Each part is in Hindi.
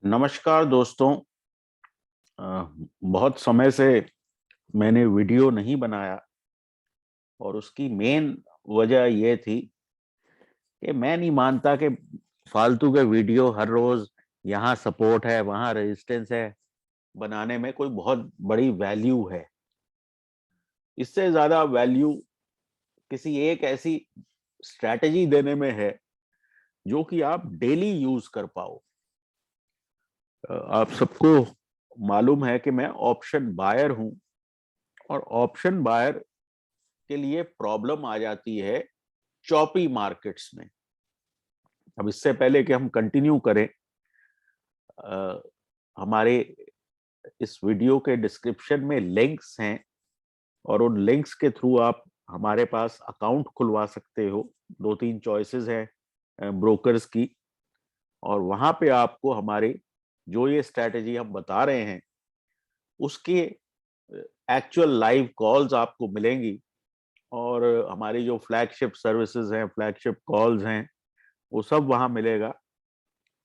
नमस्कार दोस्तों। बहुत समय से मैंने वीडियो नहीं बनाया और उसकी मेन वजह ये थी कि मैं नहीं मानता कि फालतू के वीडियो हर रोज यहाँ सपोर्ट है वहाँ रेजिस्टेंस है बनाने में कोई बहुत बड़ी वैल्यू है। इससे ज्यादा वैल्यू किसी एक ऐसी स्ट्रैटेजी देने में है जो कि आप डेली यूज कर पाओ। आप सबको मालूम है कि मैं ऑप्शन बायर हूं और ऑप्शन बायर के लिए प्रॉब्लम आ जाती है चॉपी मार्केट्स में। अब इससे पहले कि हम कंटिन्यू करें, अ, हमारे इस वीडियो के डिस्क्रिप्शन में लिंक्स हैं और उन लिंक्स के थ्रू आप हमारे पास अकाउंट खुलवा सकते हो। दो तीन चॉइसेस हैं ब्रोकर्स की, और वहां पे आपको हमारे जो ये स्ट्रैटेजी हम बता रहे हैं उसके एक्चुअल लाइव कॉल्स आपको मिलेंगी। और हमारी जो फ्लैगशिप सर्विसेज हैं, फ्लैगशिप कॉल्स हैं, वो सब वहां मिलेगा।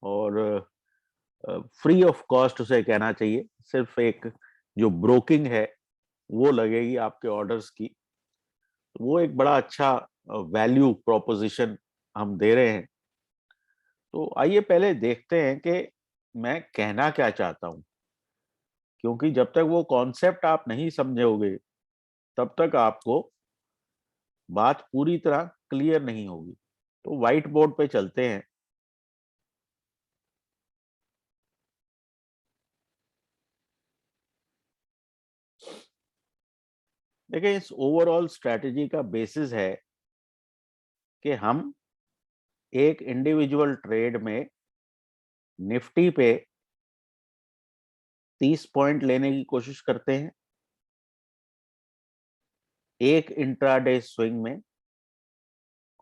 और फ्री ऑफ कॉस्ट उसे कहना चाहिए, सिर्फ एक जो ब्रोकिंग है वो लगेगी आपके ऑर्डर्स की। वो एक बड़ा अच्छा वैल्यू प्रोपोजिशन हम दे रहे हैं। तो आइए पहले देखते हैं कि मैं कहना क्या चाहता हूं, क्योंकि जब तक वो कॉन्सेप्ट आप नहीं समझोगे तब तक आपको बात पूरी तरह क्लियर नहीं होगी। तो व्हाइट बोर्ड पे चलते हैं। देखिए, इस ओवरऑल स्ट्रैटेजी का बेसिस है कि हम एक इंडिविजुअल ट्रेड में निफ्टी पे 30 पॉइंट लेने की कोशिश करते हैं, एक इंट्राडे स्विंग में।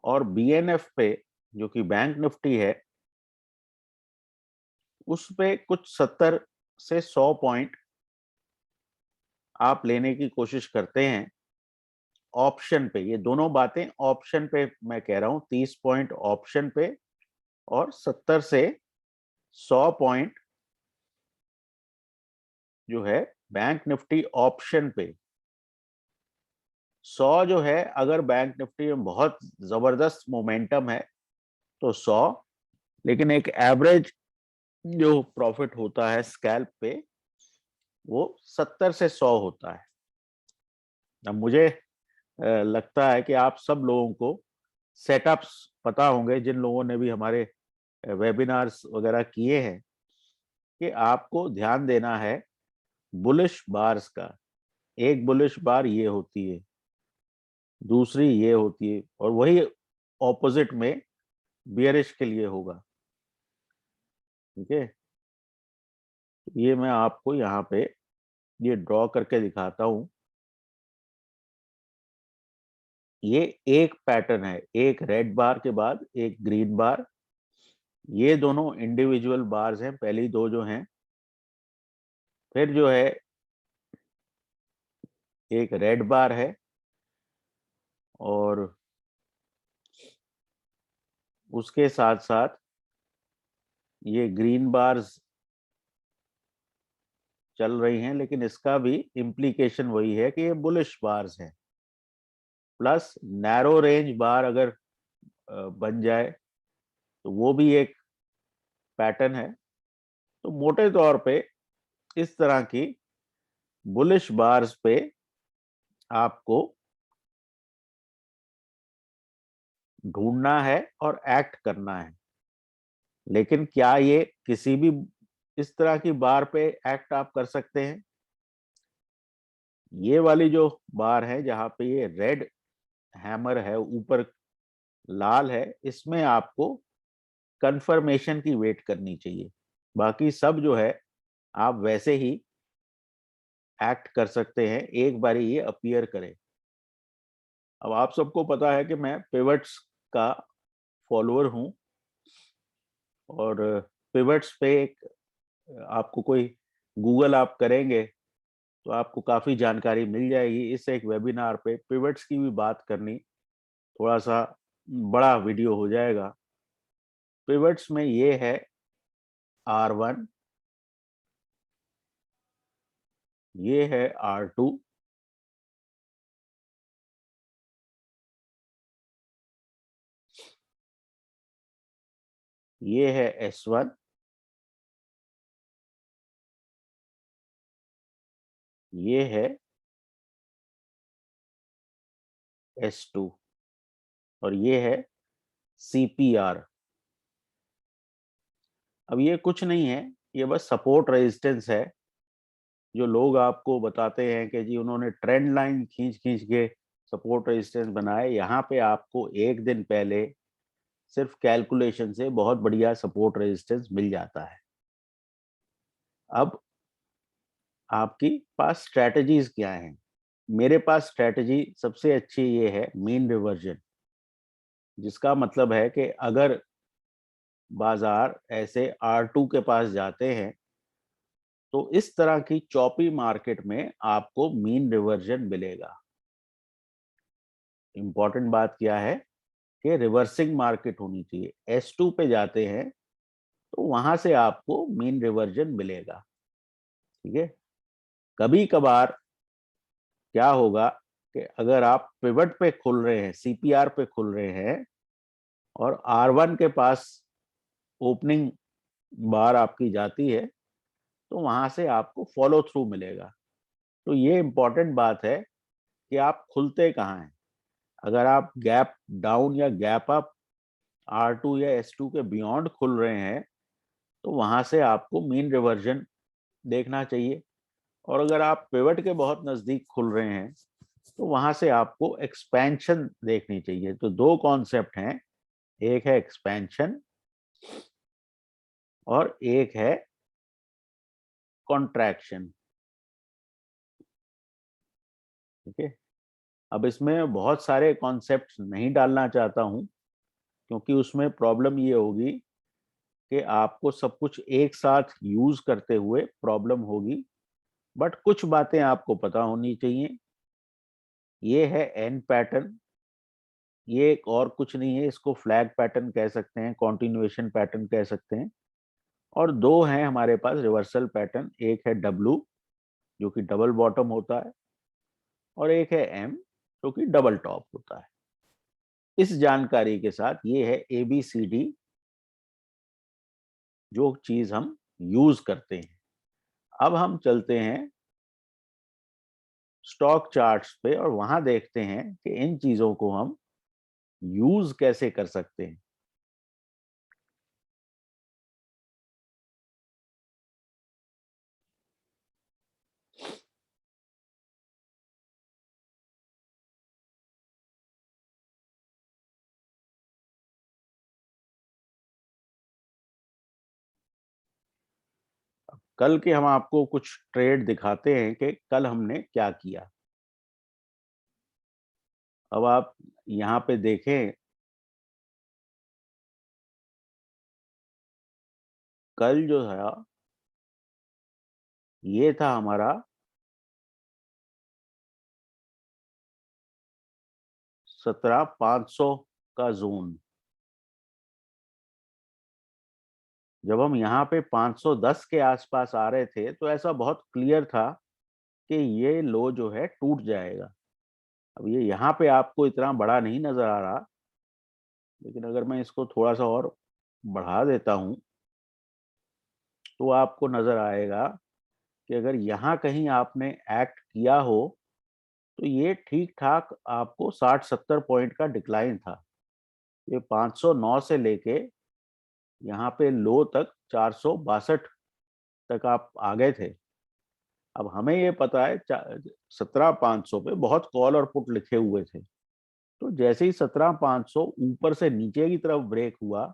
और बीएनएफ पे, जो कि बैंक निफ्टी है, उस पे कुछ 70 से 100 पॉइंट आप लेने की कोशिश करते हैं ऑप्शन पे। ये दोनों बातें ऑप्शन पे मैं कह रहा हूं, 30 पॉइंट ऑप्शन पे और 70 से 100 पॉइंट जो है बैंक निफ्टी ऑप्शन पे। 100 जो है, अगर बैंक निफ्टी में बहुत जबरदस्त मोमेंटम है तो 100, लेकिन एक एवरेज जो प्रॉफिट होता है स्कैल्प पे वो 70 से 100 होता है। अब मुझे लगता है कि आप सब लोगों को सेटअप्स पता होंगे, जिन लोगों ने भी हमारे वेबिनार्स वगैरह किए हैं, कि आपको ध्यान देना है बुलिश बार्स का। एक बुलिश बार ये होती है, दूसरी ये होती है, और वही ऑपोजिट में बियरिश के लिए होगा। ठीक है, ये मैं आपको यहाँ पे ये ड्रॉ करके दिखाता हूं। ये एक पैटर्न है, एक रेड बार के बाद एक ग्रीन बार। ये दोनों इंडिविजुअल बार्स हैं, पहली दो जो हैं। फिर जो है एक रेड बार है, और उसके साथ साथ ये ग्रीन बार्स चल रही हैं, लेकिन इसका भी इम्प्लीकेशन वही है कि ये बुलिश बार्स हैं। प्लस नैरो रेंज बार अगर बन जाए तो वो भी एक पैटर्न है। तो मोटे तौर पे इस तरह की बुलिश बार्स पे आपको ढूंढना है और एक्ट करना है। लेकिन क्या ये किसी भी इस तरह की बार पे एक्ट आप कर सकते हैं? ये वाली जो बार है जहां पे ये रेड हैमर है, ऊपर लाल है, इसमें आपको कंफर्मेशन की वेट करनी चाहिए। बाकी सब जो है आप वैसे ही एक्ट कर सकते हैं एक बारी ये अपीयर करे। अब आप सबको पता है कि मैं पिवट्स का फॉलोअर हूं, और पिवट्स पे एक आपको कोई गूगल आप करेंगे तो आपको काफी जानकारी मिल जाएगी। इस एक वेबिनार पे पिवट्स की भी बात करनी थोड़ा सा बड़ा वीडियो हो जाएगा। पिवट्स में ये है R1, ये है R2, ये है S1, ये है S2 और ये है CPR। अब ये कुछ नहीं है, ये बस सपोर्ट रेजिस्टेंस है। जो लोग आपको बताते हैं कि जी उन्होंने ट्रेंड लाइन खींच खींच के सपोर्ट रेजिस्टेंस बनाए, यहाँ पे आपको एक दिन पहले सिर्फ कैलकुलेशन से बहुत बढ़िया सपोर्ट रेजिस्टेंस मिल जाता है। अब आपकी पास स्ट्रेटजीज क्या हैं? मेरे पास स्ट्रेटजी सबसे अच्छी ये है मीन रिवर्जन, जिसका मतलब है कि अगर बाजार ऐसे R2 के पास जाते हैं तो इस तरह की चॉपी मार्केट में आपको मीन रिवर्जन मिलेगा। इंपॉर्टेंट बात क्या है कि रिवर्सिंग मार्केट होनी चाहिए। S2 पे जाते हैं तो वहां से आपको मीन रिवर्जन मिलेगा। ठीक है, कभी कभार क्या होगा कि अगर आप पिवट पे खुल रहे हैं, CPR पे खुल रहे हैं और R1 के पास ओपनिंग बार आपकी जाती है तो वहां से आपको फॉलो थ्रू मिलेगा। तो ये इंपॉर्टेंट बात है कि आप खुलते कहाँ हैं। अगर आप गैप डाउन या गैप अप R2 या S2 के बियॉन्ड खुल रहे हैं तो वहां से आपको मीन रिवर्जन देखना चाहिए। और अगर आप पिवट के बहुत नजदीक खुल रहे हैं तो वहां से आपको एक्सपेंशन देखनी चाहिए। तो दो कॉन्सेप्ट हैं, एक है एक्सपेंशन और एक है कॉन्ट्रैक्शन। ठीक है, अब इसमें बहुत सारे कॉन्सेप्ट नहीं डालना चाहता हूं क्योंकि उसमें प्रॉब्लम ये होगी कि आपको सब कुछ एक साथ यूज करते हुए प्रॉब्लम होगी। बट कुछ बातें आपको पता होनी चाहिए। ये है एन पैटर्न, ये एक और कुछ नहीं है, इसको फ्लैग पैटर्न कह सकते हैं, कॉन्टिन्यूएशन पैटर्न कह सकते हैं। और दो हैं हमारे पास रिवर्सल पैटर्न, एक है डब्लू जो कि डबल बॉटम होता है और एक है एम जो कि डबल टॉप होता है। इस जानकारी के साथ ये है ABCD जो चीज हम यूज करते हैं। अब हम चलते हैं स्टॉक चार्ट्स पे और वहां देखते हैं कि इन चीजों को हम यूज कैसे कर सकते हैं। कल के हम आपको कुछ ट्रेड दिखाते हैं कि कल हमने क्या किया। अब आप यहाँ पे देखें, कल जो है ये था हमारा 17,500 का जोन। जब हम यहाँ पे 510 के आसपास आ रहे थे तो ऐसा बहुत क्लियर था कि ये लो जो है टूट जाएगा। अब ये यहाँ पे आपको इतना बड़ा नहीं नजर आ रहा, लेकिन अगर मैं इसको थोड़ा सा और बढ़ा देता हूँ तो आपको नजर आएगा कि अगर यहाँ कहीं आपने एक्ट किया हो तो ये ठीक ठाक आपको 60-70 पॉइंट का डिक्लाइन था। ये 509 से लेके यहाँ पे लो तक 462 तक आप आ गए थे। अब हमें ये पता है 17,500 पे बहुत कॉल और पुट लिखे हुए थे। तो जैसे ही 17,500 ऊपर से नीचे की तरफ ब्रेक हुआ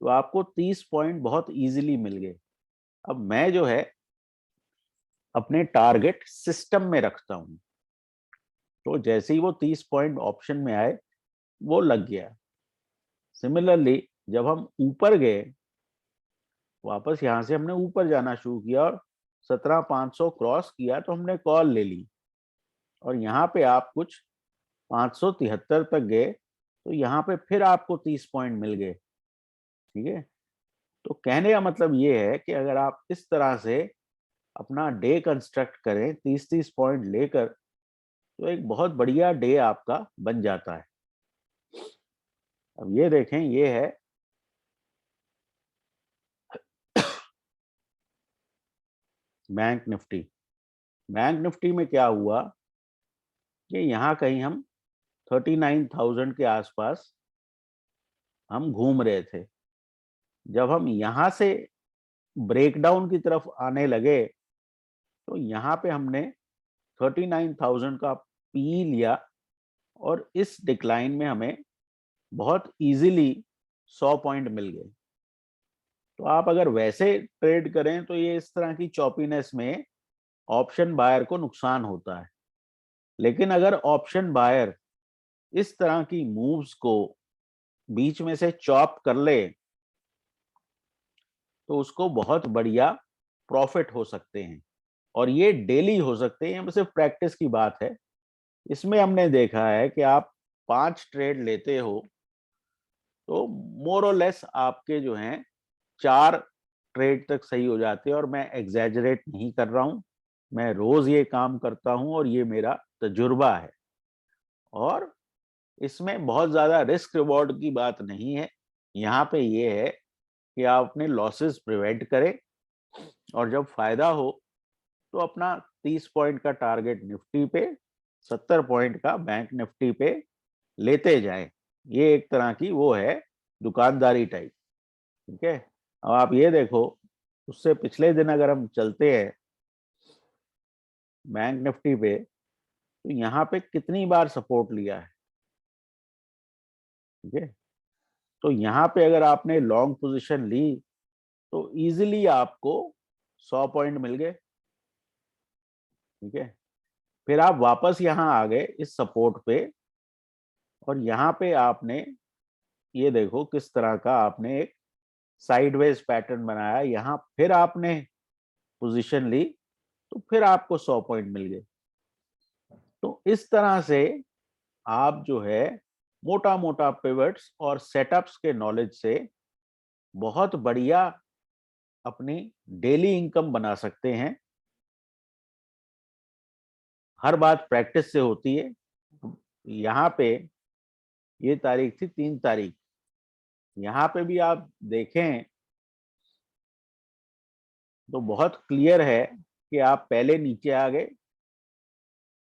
तो आपको 30 पॉइंट बहुत इजीली मिल गए। अब मैं जो है अपने टारगेट सिस्टम में रखता हूं, तो जैसे ही वो 30 पॉइंट ऑप्शन में आए वो लग गया। सिमिलरली जब हम ऊपर गए, वापस यहां से हमने ऊपर जाना शुरू किया और 17,500 क्रॉस किया तो हमने कॉल ले ली और यहाँ पे आप कुछ 573 तक गए तो यहाँ पे फिर आपको 30 पॉइंट मिल गए। ठीक है, तो कहने का मतलब ये है कि अगर आप इस तरह से अपना डे कंस्ट्रक्ट करें 30-30 पॉइंट लेकर, तो एक बहुत बढ़िया डे आपका बन जाता है। अब ये देखें, ये है बैंक निफ्टी। बैंक निफ्टी में क्या हुआ कि यहाँ कहीं हम 39,000 के आसपास हम घूम रहे थे। जब हम यहाँ से ब्रेकडाउन की तरफ आने लगे तो यहाँ पे हमने 39,000 का पी लिया और इस डिक्लाइन में हमें बहुत इजीली 100 पॉइंट मिल गए। तो आप अगर वैसे ट्रेड करें तो ये इस तरह की चॉपीनेस में ऑप्शन बायर को नुकसान होता है। लेकिन अगर ऑप्शन बायर इस तरह की मूव्स को बीच में से चॉप कर ले तो उसको बहुत बढ़िया प्रॉफिट हो सकते हैं, और ये डेली हो सकते हैं। सिर्फ प्रैक्टिस की बात है। इसमें हमने देखा है कि आप 5 ट्रेड लेते हो तो मोर और लेस आपके जो हैं 4 ट्रेड तक सही हो जाते हैं। और मैं एग्जैजरेट नहीं कर रहा हूं, मैं रोज ये काम करता हूं और ये मेरा तजुर्बा है। और इसमें बहुत ज्यादा रिस्क रिवॉर्ड की बात नहीं है। यहाँ पे ये है कि आप अपने लॉसेस प्रिवेंट करें और जब फायदा हो तो अपना 30 पॉइंट का टारगेट निफ्टी पे, 70 पॉइंट का बैंक निफ्टी पे लेते जाएं। ये एक तरह की वो है दुकानदारी टाइप। ठीक है। अब आप ये देखो, उससे पिछले दिन अगर हम चलते हैं बैंक निफ्टी पे, तो यहाँ पे कितनी बार सपोर्ट लिया है। ठीक है। तो यहाँ पे अगर आपने लॉन्ग पोजीशन ली तो इजीली आपको 100 पॉइंट मिल गए। ठीक है। फिर आप वापस यहाँ आ गए इस सपोर्ट पे, और यहाँ पे आपने ये देखो किस तरह का आपने एक साइडवेज पैटर्न बनाया। यहाँ फिर आपने पोजीशन ली तो फिर आपको 100 पॉइंट मिल गए। तो इस तरह से आप जो है मोटा मोटा पिवट्स और सेटअप्स के नॉलेज से बहुत बढ़िया अपनी डेली इनकम बना सकते हैं। हर बात प्रैक्टिस से होती है। यहाँ पे ये तारीख थी 3 तारीख। यहाँ पे भी आप देखें तो बहुत क्लियर है कि आप पहले नीचे आ गए,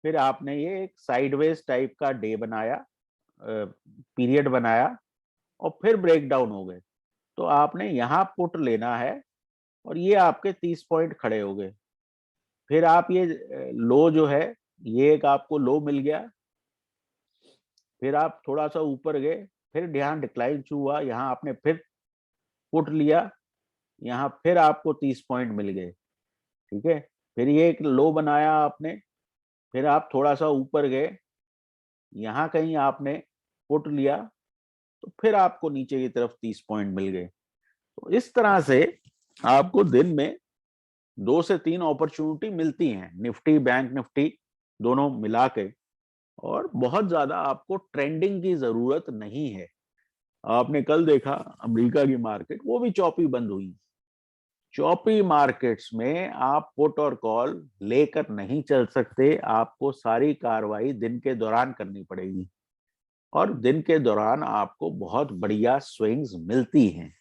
फिर आपने ये एक साइडवेज टाइप का डे बनाया, पीरियड बनाया, और फिर ब्रेक डाउन हो गए। तो आपने यहाँ पुट लेना है और ये आपके 30 पॉइंट खड़े हो गए। फिर आप ये लो जो है, ये एक आपको लो मिल गया। फिर आप थोड़ा सा ऊपर गए, फिर ध्यान डिक्लाइन हुआ, यहाँ आपने फिर पुट लिया, यहाँ फिर आपको 30 पॉइंट मिल गए। ठीक है। फिर ये एक लो बनाया आपने, फिर आप थोड़ा सा ऊपर गए, यहाँ कहीं आपने पुट लिया, तो फिर आपको नीचे की तरफ 30 पॉइंट मिल गए। तो इस तरह से आपको दिन में 2 से 3 अपॉर्चुनिटी मिलती हैं, निफ्टी बैंक निफ्टी दोनों मिला के। और बहुत ज्यादा आपको ट्रेंडिंग की जरूरत नहीं है। आपने कल देखा अमेरिका की मार्केट, वो भी चौपी बंद हुई। चौपी मार्केट्स में आप पुट और कॉल लेकर नहीं चल सकते। आपको सारी कार्रवाई दिन के दौरान करनी पड़ेगी, और दिन के दौरान आपको बहुत बढ़िया स्विंग्स मिलती हैं।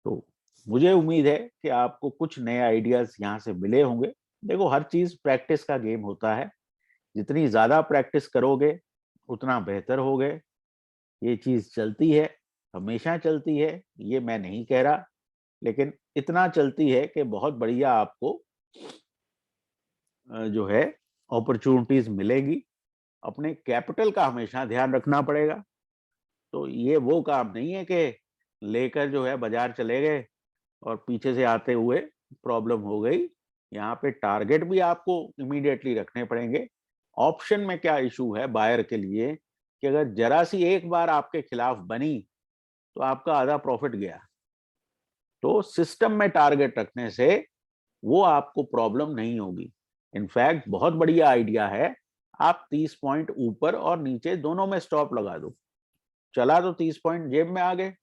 तो मुझे उम्मीद है कि आपको कुछ नए आइडियाज यहाँ से मिले होंगे। देखो, हर चीज प्रैक्टिस का गेम होता है। जितनी ज्यादा प्रैक्टिस करोगे उतना बेहतर होगे। ये चीज चलती है, हमेशा चलती है, ये मैं नहीं कह रहा, लेकिन इतना चलती है कि बहुत बढ़िया आपको जो है अपॉर्चुनिटीज मिलेगी। अपने कैपिटल का हमेशा ध्यान रखना पड़ेगा। तो ये वो काम नहीं है कि लेकर जो है बाजार चले गए और पीछे से आते हुए प्रॉब्लम हो गई। यहाँ पे टारगेट भी आपको इमीडिएटली रखने पड़ेंगे। ऑप्शन में क्या इशू है बायर के लिए कि अगर जरा सी एक बार आपके खिलाफ बनी तो आपका आधा प्रॉफिट गया। तो सिस्टम में टारगेट रखने से वो आपको प्रॉब्लम नहीं होगी। इनफैक्ट बहुत बढ़िया आइडिया है, आप 30 पॉइंट ऊपर और नीचे दोनों में स्टॉप लगा दो। चला तो 30 पॉइंट जेब में आ गए,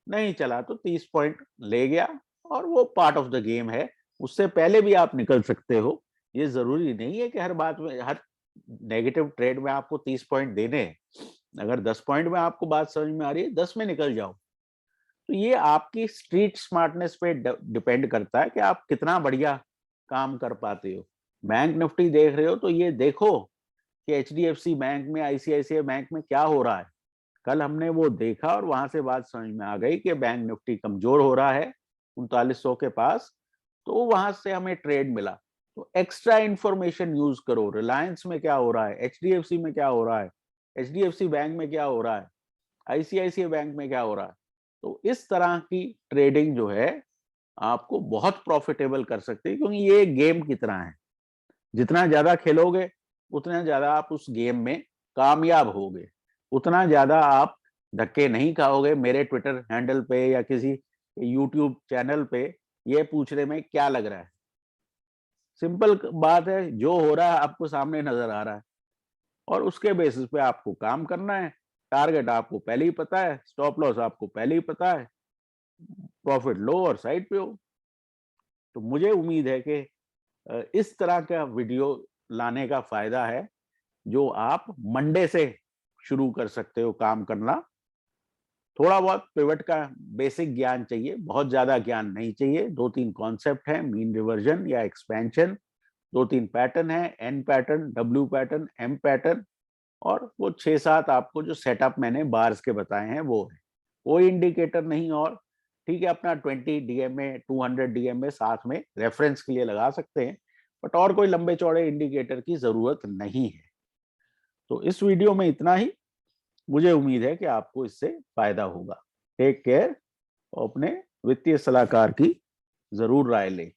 नहीं चला तो 30 पॉइंट ले गया, और वो पार्ट ऑफ द गेम है। उससे पहले भी आप निकल सकते हो। ये जरूरी नहीं है कि हर बात में, हर नेगेटिव ट्रेड में आपको 30 पॉइंट देने हैं। अगर 10 पॉइंट में आपको बात समझ में आ रही है, 10 में निकल जाओ। तो ये आपकी स्ट्रीट स्मार्टनेस पे डिपेंड करता है कि आप कितना बढ़िया काम कर पाते हो। बैंक निफ्टी देख रहे हो तो ये देखो कि एचडीएफसी बैंक में, आईसीआईसीआई बैंक में क्या हो रहा है। कल हमने वो देखा और वहां से बात समझ में आ गई कि बैंक निफ्टी कमजोर हो रहा है 3900 के पास, तो वहां से हमें ट्रेड मिला। तो एक्स्ट्रा इंफॉर्मेशन यूज करो। रिलायंस में क्या हो रहा है, एचडीएफसी में क्या हो रहा है, एचडीएफसी बैंक में क्या हो रहा है, आईसीआईसीआई बैंक में क्या हो रहा है। तो इस तरह की ट्रेडिंग जो है आपको बहुत प्रॉफिटेबल कर सकती है, क्योंकि ये गेम की तरह है। जितना ज्यादा खेलोगे उतना ज्यादा आप उस गेम में कामयाब होगे, उतना ज्यादा आप धक्के नहीं खाओगे मेरे ट्विटर हैंडल पे या किसी यूट्यूब चैनल पे ये पूछने में क्या लग रहा है। सिंपल बात है, जो हो रहा है आपको सामने नजर आ रहा है और उसके बेसिस पे आपको काम करना है। टारगेट आपको पहले ही पता है, स्टॉप लॉस आपको पहले ही पता है, प्रॉफिट लो और साइड पे हो। तो मुझे उम्मीद है कि इस तरह का वीडियो लाने का फायदा है, जो आप मंडे से शुरू कर सकते हो काम करना। थोड़ा बहुत पिवट का बेसिक ज्ञान चाहिए, बहुत ज्यादा ज्ञान नहीं चाहिए। 2-3 कॉन्सेप्ट है, मीन रिवर्जन या एक्सपेंशन, 2-3 पैटर्न है, N pattern, W pattern, M pattern, और वो 6-7 आपको जो सेटअप मैंने बार्स के बताए हैं वो है। कोई इंडिकेटर नहीं। और ठीक है, अपना 20 डीएमए 200 डीएमए साथ में रेफरेंस के लिए लगा सकते हैं, बट और कोई लंबे चौड़े इंडिकेटर की जरूरत नहीं है। तो इस वीडियो में इतना ही। मुझे उम्मीद है कि आपको इससे फायदा होगा। टेक केयर और अपने वित्तीय सलाहकार की जरूर राय लें।